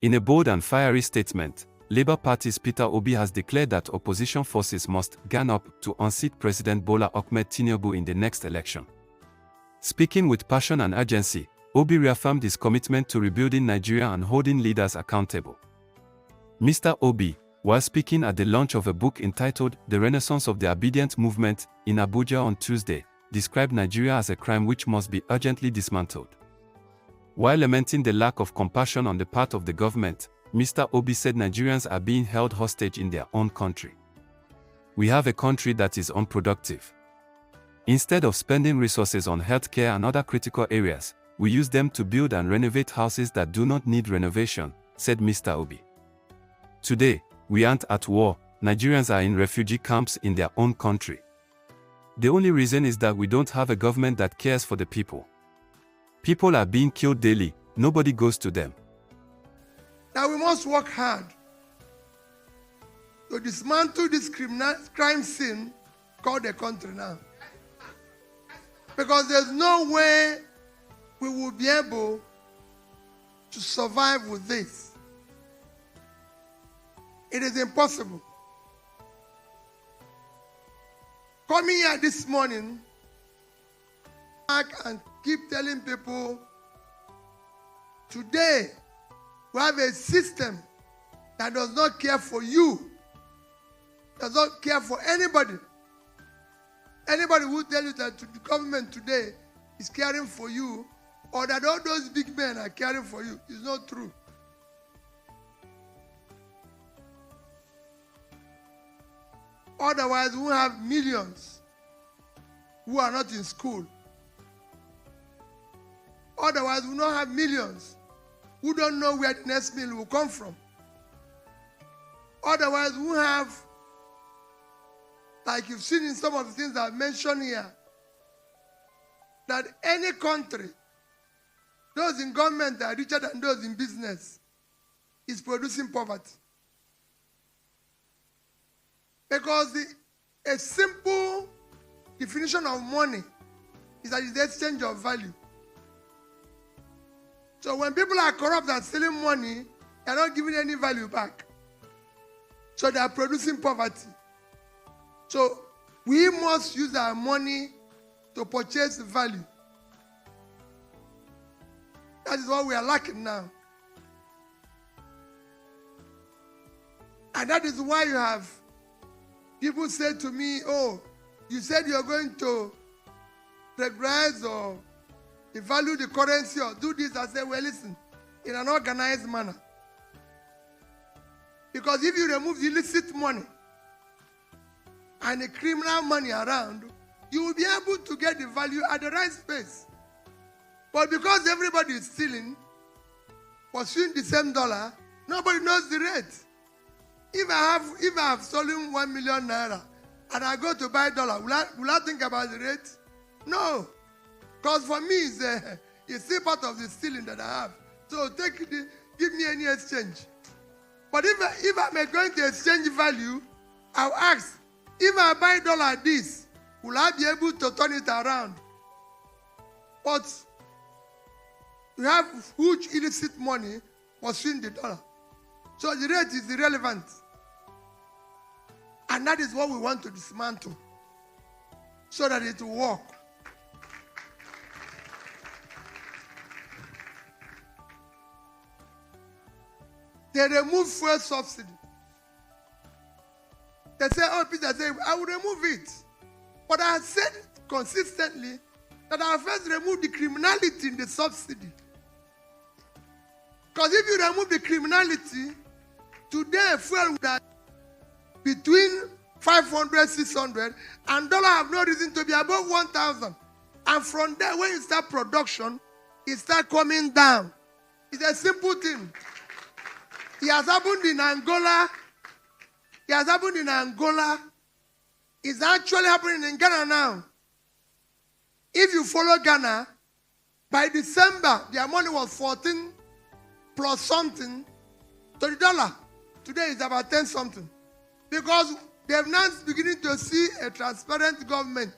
In a bold and fiery statement, Labour Party's Peter Obi has declared that opposition forces must gang up to unseat President Bola Tinubu in the next election. Speaking with passion and urgency, Obi reaffirmed his commitment to rebuilding Nigeria and holding leaders accountable. Mr. Obi, while speaking at the launch of a book entitled The Renaissance of the Obedient Movement in Abuja on Tuesday, described Nigeria as a crime which must be urgently dismantled. While lamenting the lack of compassion on the part of the government, Mr. Obi said Nigerians are being held hostage in their own country. We have a country that is unproductive. Instead of spending resources on healthcare and other critical areas, we use them to build and renovate houses that do not need renovation, said Mr. Obi. Today, we aren't at war, Nigerians are in refugee camps in their own country. The only reason is that we don't have a government that cares for the people. People are being killed daily, nobody goes to them. Now we must work hard to dismantle this crime scene called the country now. Because there's no way we will be able to survive with this. It is impossible. Coming here this morning, back and keep telling people, today we have a system that does not care for you, does not care for anybody. Anybody who tells you that the government today is caring for you, or that all those big men are caring for you, is not true. Otherwise, we have millions who are not in school. Otherwise, we don't have millions who don't know where the next meal will come from. Otherwise, we have, like you've seen in some of the things I've mentioned here, that any country, those in government are richer than those in business, is producing poverty. Because a simple definition of money is that it's the exchange of value. So when people are corrupt and stealing money, they're not giving any value back. So they are producing poverty. So we must use our money to purchase value. That is what we are lacking now. And that is why you have people say to me, oh, you said you're going to regularize or devalue the currency or do this. I say, well, listen, in an organized manner. Because if you remove the illicit money and the criminal money around, you will be able to get the value at the right space. But because everybody is stealing, pursuing the same dollar, nobody knows the rate. If I have stolen 1 million naira and I go to buy dollar, will I think about the rate? No. Because for me, it's still part of the stealing that I have. So give me any exchange. But if I'm going to exchange value, I'll ask, if I buy dollar this, will I be able to turn it around? But we have huge illicit money pursuing the dollar. So the rate is irrelevant. And that is what we want to dismantle so that it will work. They remove fuel subsidy. They say, oh, Peter said, I will remove it. But I said consistently that I first remove the criminality in the subsidy. Because if you remove the criminality, today fuel would have between 500, 600, and dollar have no reason to be above 1,000. And from there, when you start production, it starts coming down. It's a simple thing. It has happened in Angola. It has happened in Angola. It's actually happening in Ghana now. If you follow Ghana, by December, their money was 14 plus something to the dollar. Today it's about 10 something. Because they have now beginning to see a transparent government.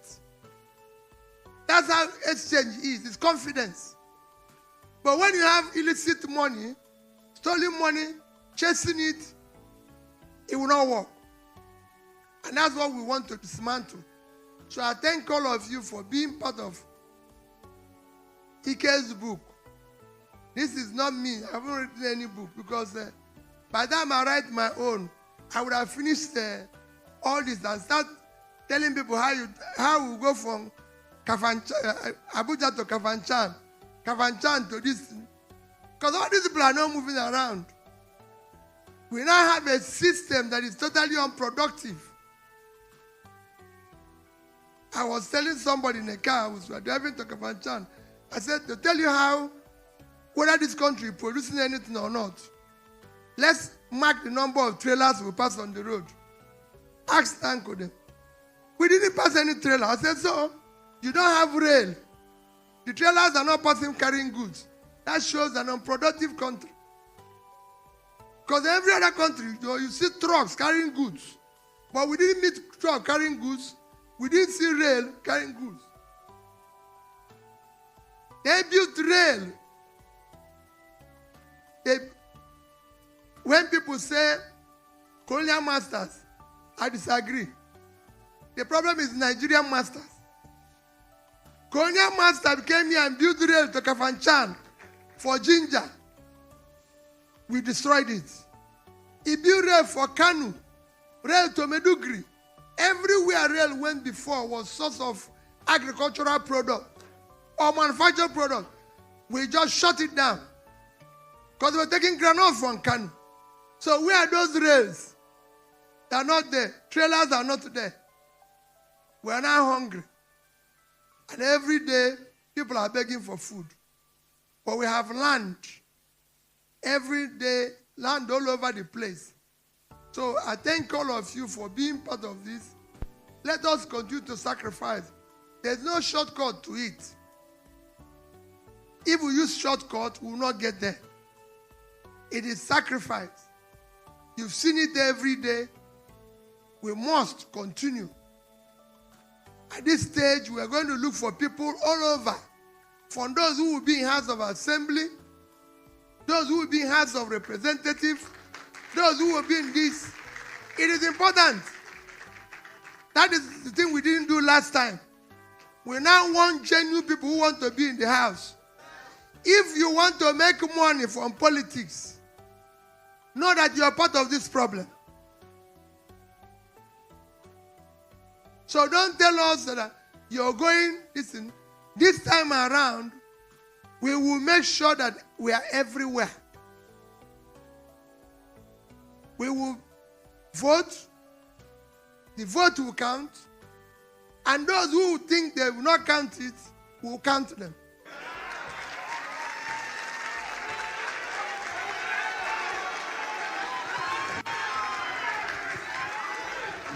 That's how exchange is. It's confidence. But when you have illicit money Stealing money, chasing it, it will not work. And that's what we want to dismantle. So I thank all of you for being part of Ike's book. This is not me. I haven't written any book because by the time I write my own, I would have finished all this and start telling people how we go from Abuja to Kafanchan to this. Because all these people are not moving around. We now have a system that is totally unproductive. I was telling somebody in a car who was driving to Kafanchan, I said, to tell you how, whether this country is producing anything or not, let's mark the number of trailers we pass on the road. Ask Uncle them. We didn't pass any trailer. I said, so, you don't have rail. The trailers are not passing carrying goods. That shows an unproductive country. Because every other country, you see trucks carrying goods. But we didn't meet trucks carrying goods. We didn't see rail carrying goods. They built rail. When people say colonial masters, I disagree. The problem is Nigerian masters. Colonial master came here and built rail to Kafanchan for ginger. We destroyed it. He built rail for Kanu, rail to Medugri. Everywhere rail went before was source of agricultural product or manufactured product. We just shut it down because we were taking granite from Kanu. So where are those rails? They are not there. Trailers are not there. We are now hungry. And every day, people are begging for food. But we have land. Every day, land all over the place. So I thank all of you for being part of this. Let us continue to sacrifice. There's no shortcut to it. If we use shortcut, we will not get there. It is sacrifice. You've seen it every day. We must continue. At this stage, we are going to look for people all over. From those who will be in House of Assembly, those who will be in House of Representatives, those who will be in this. It is important. That is the thing we didn't do last time. We now want genuine people who want to be in the House. If you want to make money from politics, know that you are part of this problem. So don't tell us that you're going, listen, this time around, we will make sure that we are everywhere. We will vote, the vote will count, and those who think they will not count it, will count them.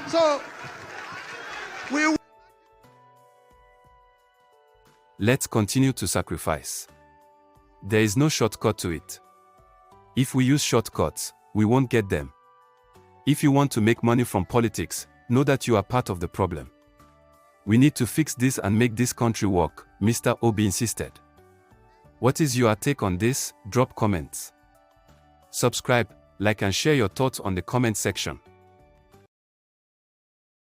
So, let's continue to sacrifice. There is no shortcut to it. If we use shortcuts, we won't get them. If you want to make money from politics, know that you are part of the problem. We need to fix this and make this country work, Mr. Obi insisted. What is your take on this? Drop comments. Subscribe, like and share your thoughts on the comment section.